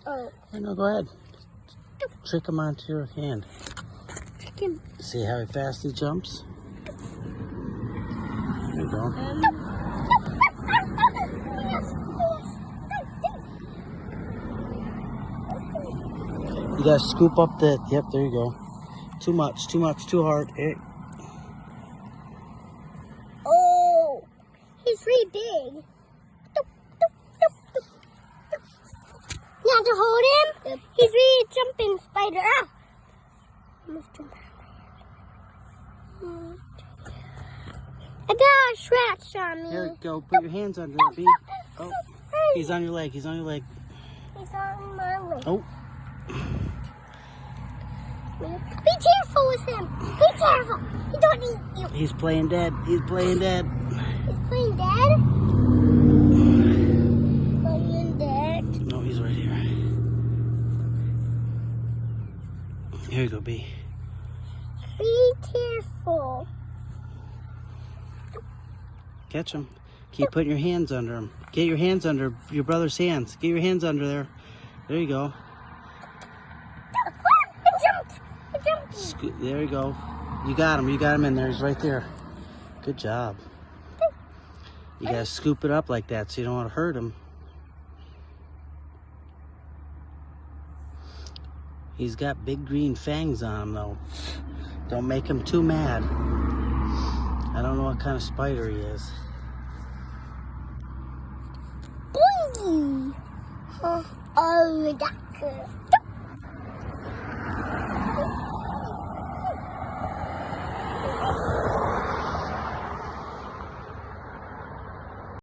Oh. No, go ahead. Trick him onto your hand. Trick him. See how fast he jumps? There you go. You gotta scoop up the, yep, there you go. Too much, too hard. Oh, he's really big. You have to hold him? Yep. He's really jumping, spider. Ah! Almost jumped out of my hand. I got a scratch on me. Here, go. Put your hands under it, B. Oh, he's on your leg. He's on your leg. He's on my leg. Oh. Be careful with him. Be careful. He don't eat you. He's playing dead. He's playing dead. He's playing dead? Playing dead? No, he's right here. Here you go, B. Be careful. Catch him. Keep putting your hands under him. Get your hands under your brother's hands. Get your hands under there. There you go. I jumped. There you go. You got him. You got him in there. He's right there. Good job. You gotta scoop it up like that so you don't want to hurt him. He's got big green fangs on him though. Don't make him too mad. I don't know what kind of spider he is. Boing! Oh, that's good.